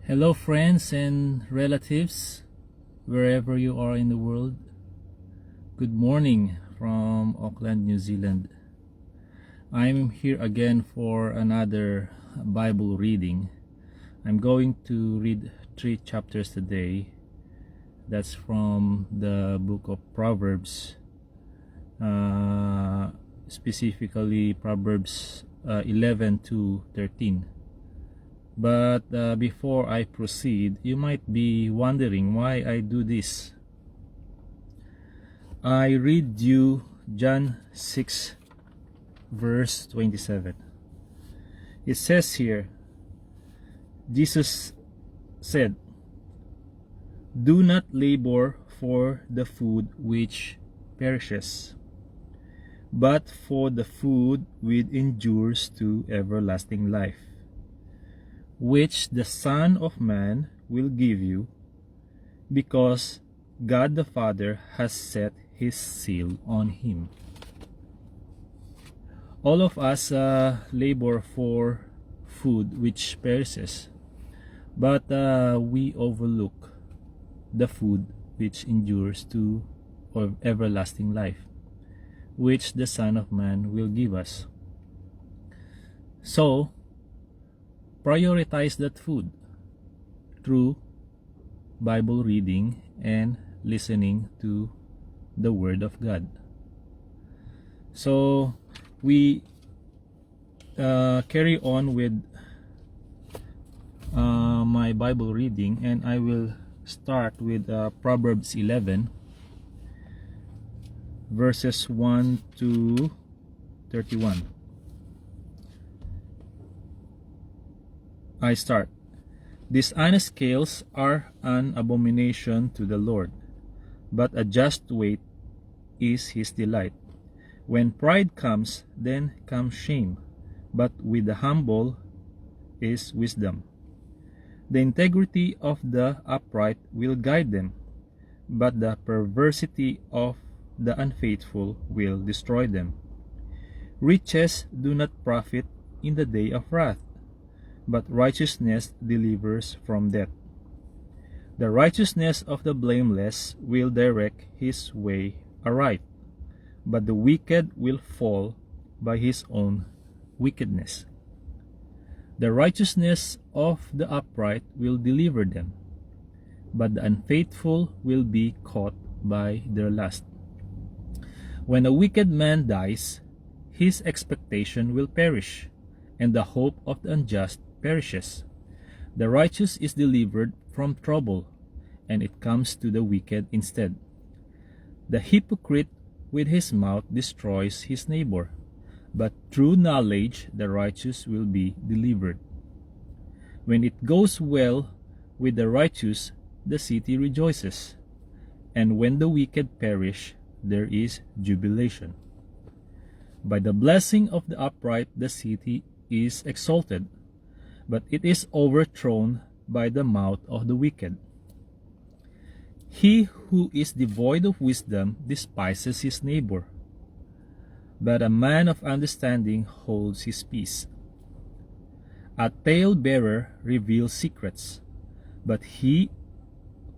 Hello, friends and relatives, wherever you are in the world. Good morning from Auckland, New Zealand. I'm here again for another Bible reading. I'm going to read 3 chapters today. That's from the book of Proverbs, specifically Proverbs 11 to 13. But before I proceed, you might be wondering why I do this. I read you John 6 verse 27. It says here, Jesus said, "Do not labor for the food which perishes, but for the food which endures to everlasting life, which the Son of Man will give you, because God the Father has set his seal on him." All of us labor for food which perishes, but we overlook the food which endures to everlasting life, which the Son of Man will give us. So, prioritize that food through Bible reading and listening to the Word of God. So we carry on with my Bible reading, and I will start with Proverbs 11 verses 1 to 31. I start. Dishonest scales are an abomination to the Lord, but a just weight is his delight. When pride comes, then comes shame, but with the humble is wisdom. The integrity of the upright will guide them, but the perversity of the unfaithful will destroy them. Riches do not profit in the day of wrath, but righteousness delivers from death. The righteousness of the blameless will direct his way aright, but the wicked will fall by his own wickedness. The righteousness of the upright will deliver them, but the unfaithful will be caught by their lust. When a wicked man dies, his expectation will perish, and the hope of the unjust perishes. The righteous is delivered from trouble, and it comes to the wicked instead. The hypocrite with his mouth destroys his neighbor, but through knowledge the righteous will be delivered. When it goes well with the righteous, the city rejoices, and when the wicked perish, there is jubilation. By the blessing of the upright the city is exalted, but it is overthrown by the mouth of the wicked. He who is devoid of wisdom despises his neighbor, but a man of understanding holds his peace. A talebearer reveals secrets, but he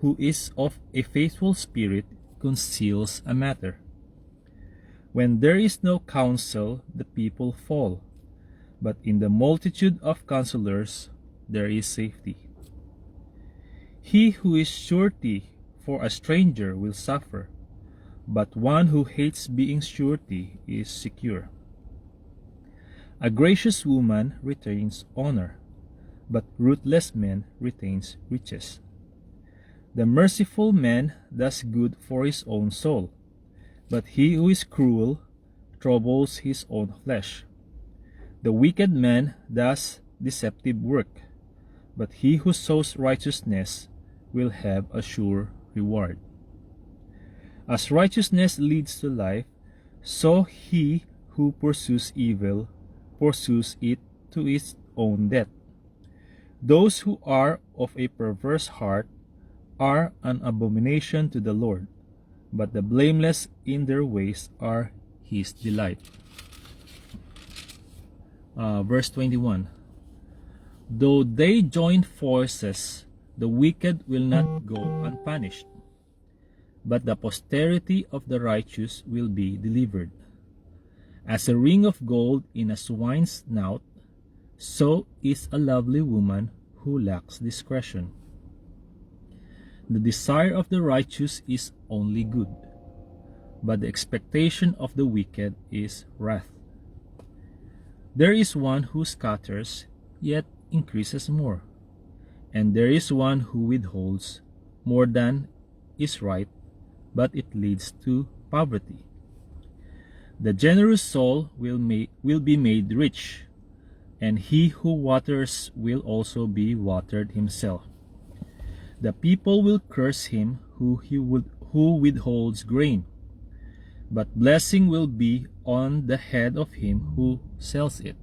who is of a faithful spirit conceals a matter. When there is no counsel, the people fall, but in the multitude of counselors there is safety. He who is surety for a stranger will suffer, but one who hates being surety is secure. A gracious woman retains honor, but ruthless man retains riches. The merciful man does good for his own soul, but he who is cruel troubles his own flesh. The wicked man does deceptive work, but he who sows righteousness will have a sure reward. As righteousness leads to life, so he who pursues evil pursues it to its own death. Those who are of a perverse heart are an abomination to the Lord, but the blameless in their ways are his delight. Verse 21. Though they join forces, the wicked will not go unpunished, but the posterity of the righteous will be delivered. As a ring of gold in a swine's snout, so is a lovely woman who lacks discretion. The desire of the righteous is only good, but the expectation of the wicked is wrath. There is one who scatters, yet increases more, and there is one who withholds more than is right, but it leads to poverty. The generous soul will be made rich, and he who waters will also be watered himself. The people will curse him who withholds grain, but blessing will be on the head of him who sells it.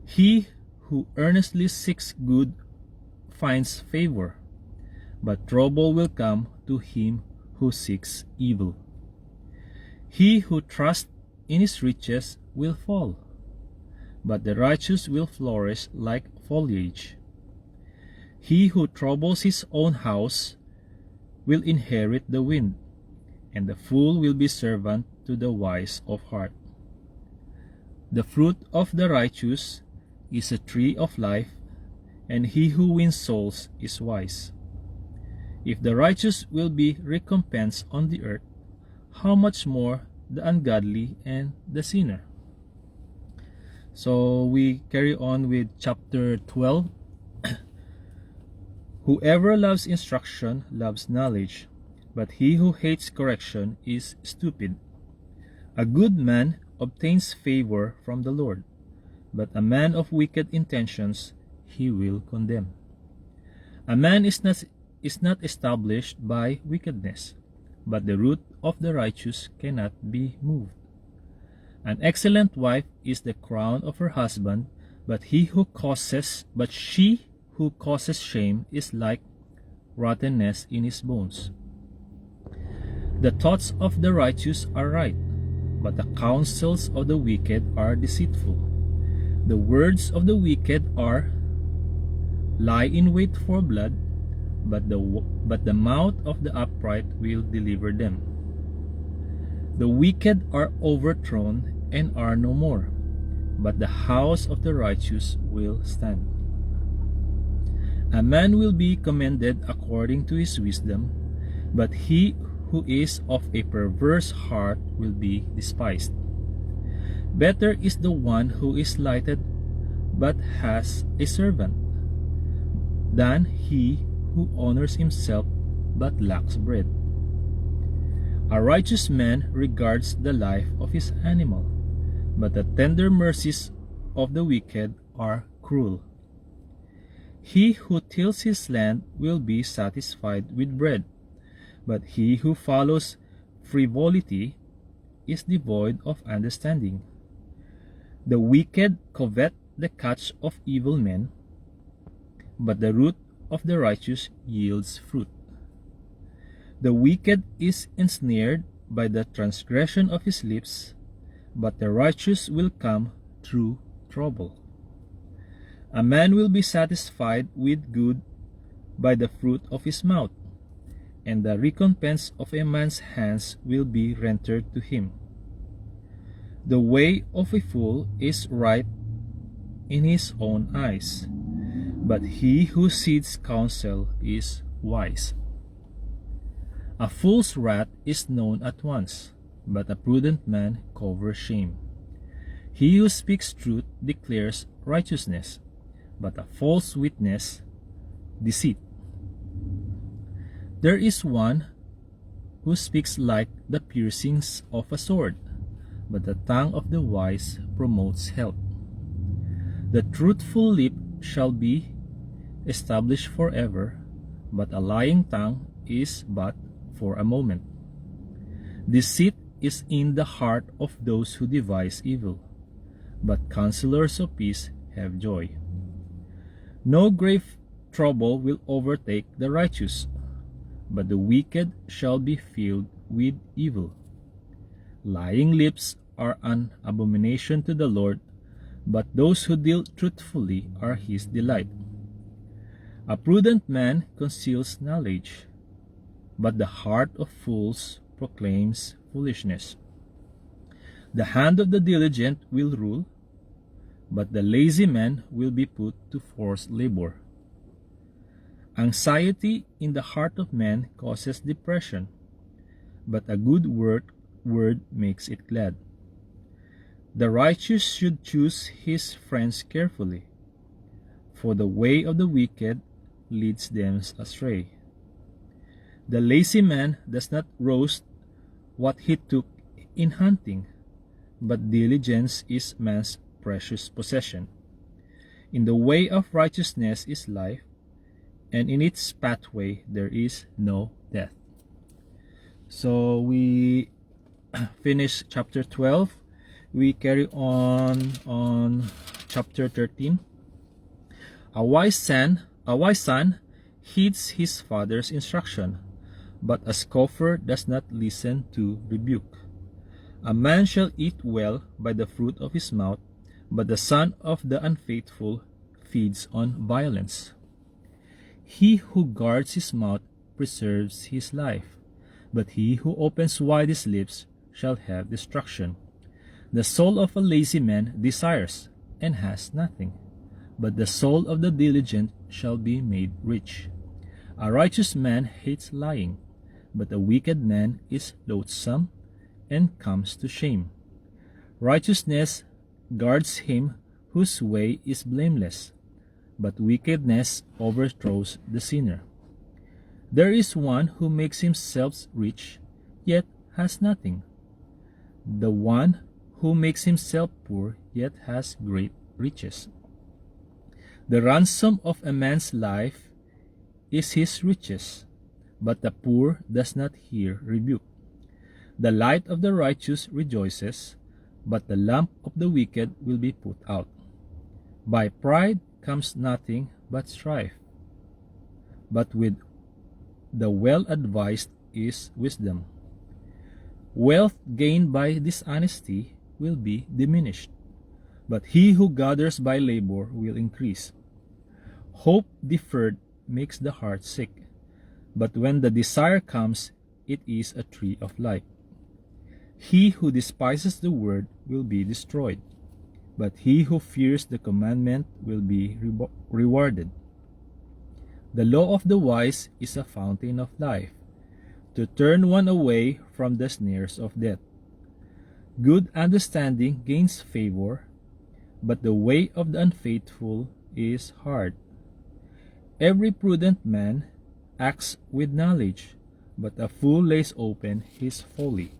He who earnestly seeks good finds favor, but trouble will come to him who seeks evil. He who trusts in his riches will fall, but the righteous will flourish like foliage. He who troubles his own house will inherit the wind, and the fool will be servant to the wise of heart. The fruit of the righteous is a tree of life, and he who wins souls is wise. If the righteous will be recompensed on the earth, how much more the ungodly and the sinner? So we carry on with chapter 12. Whoever loves instruction loves knowledge, but he who hates correction is stupid. A good man obtains favor from the Lord, but a man of wicked intentions he will condemn. A man is not established by wickedness, but the root of the righteous cannot be moved. An excellent wife is the crown of her husband, but she who causes shame is like rottenness in his bones. The thoughts of the righteous are right, but the counsels of the wicked are deceitful. The words of the wicked are lie in wait for blood, but the mouth of the upright will deliver them. The wicked are overthrown and are no more, but the house of the righteous will stand. A man will be commended according to his wisdom, but he who is of a perverse heart will be despised. Better is the one who is slighted but has a servant, than he who honors himself but lacks bread. A righteous man regards the life of his animal, but the tender mercies of the wicked are cruel. He who tills his land will be satisfied with bread, but he who follows frivolity is devoid of understanding. The wicked covet the catch of evil men, but the root of the righteous yields fruit. The wicked is ensnared by the transgression of his lips, but the righteous will come through trouble. A man will be satisfied with good by the fruit of his mouth, and the recompense of a man's hands will be rendered to him. The way of a fool is right in his own eyes, but he who seeks counsel is wise. A fool's wrath is known at once, but a prudent man covers shame. He who speaks truth declares righteousness, but a false witness deceit. There is one who speaks like the piercings of a sword, but the tongue of the wise promotes health. The truthful lip shall be established forever, but a lying tongue is but for a moment. Deceit is in the heart of those who devise evil, but counselors of peace have joy. No grave trouble will overtake the righteous, but the wicked shall be filled with evil. Lying lips are an abomination to the Lord, but those who deal truthfully are his delight. A prudent man conceals knowledge, but the heart of fools proclaims foolishness. The hand of the diligent will rule, but the lazy man will be put to forced labor. Anxiety in the heart of man causes depression, but a good word makes it glad. The righteous should choose his friends carefully, for the way of the wicked leads them astray. The lazy man does not roast what he took in hunting, but diligence is man's precious possession. In the way of righteousness is life, and in its pathway there is no death. So we finish chapter 12. We carry on chapter 13. A wise son heeds his father's instruction, but a scoffer does not listen to rebuke. A man shall eat well by the fruit of his mouth, but the son of the unfaithful feeds on violence. He who guards his mouth preserves his life, but he who opens wide his lips shall have destruction. The soul of a lazy man desires, and has nothing, but the soul of the diligent shall be made rich. A righteous man hates lying, but a wicked man is loathsome and comes to shame. Righteousness guards him whose way is blameless, but wickedness overthrows the sinner. There is one who makes himself rich, yet has nothing. The one who makes himself poor, yet has great riches. The ransom of a man's life is his riches, but the poor does not hear rebuke. The light of the righteous rejoices, but the lamp of the wicked will be put out. By pride comes nothing but strife, but with the well-advised is wisdom. Wealth gained by dishonesty will be diminished, but he who gathers by labor will increase. Hope deferred makes the heart sick, but when the desire comes, it is a tree of life. He who despises the word will be destroyed, but he who fears the commandment will be rewarded. The law of the wise is a fountain of life, to turn one away from the snares of death. Good understanding gains favor, but the way of the unfaithful is hard. Every prudent man acts with knowledge, but a fool lays open his folly.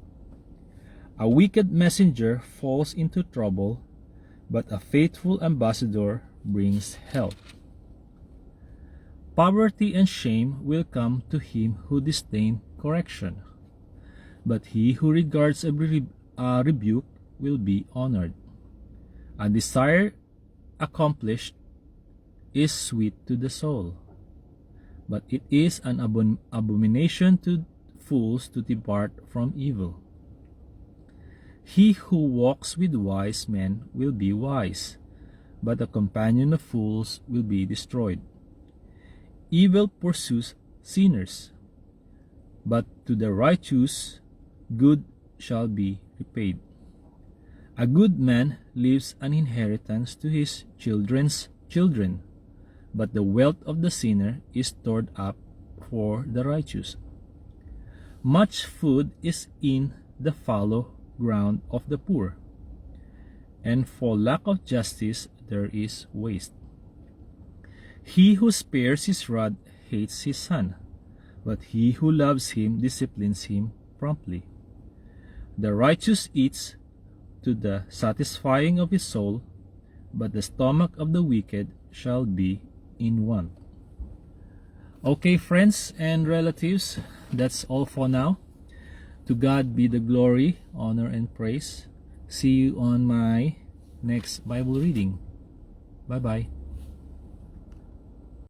A wicked messenger falls into trouble, but a faithful ambassador brings health. Poverty and shame will come to him who disdains correction, but he who regards a rebuke will be honored. A desire accomplished is sweet to the soul, but it is an abomination to fools to depart from evil. He who walks with wise men will be wise, but the companion of fools will be destroyed. Evil pursues sinners, but to the righteous good shall be repaid. A good man leaves an inheritance to his children's children, but the wealth of the sinner is stored up for the righteous. Much food is in the fallow ground of the poor, and for lack of justice there is waste. He who spares his rod hates his son, but he who loves him disciplines him promptly. The righteous eats to the satisfying of his soul, but the stomach of the wicked shall be in want. Okay, friends and relatives, that's all for now. To God be the glory, honor, and praise. See you on my next Bible reading. Bye-bye.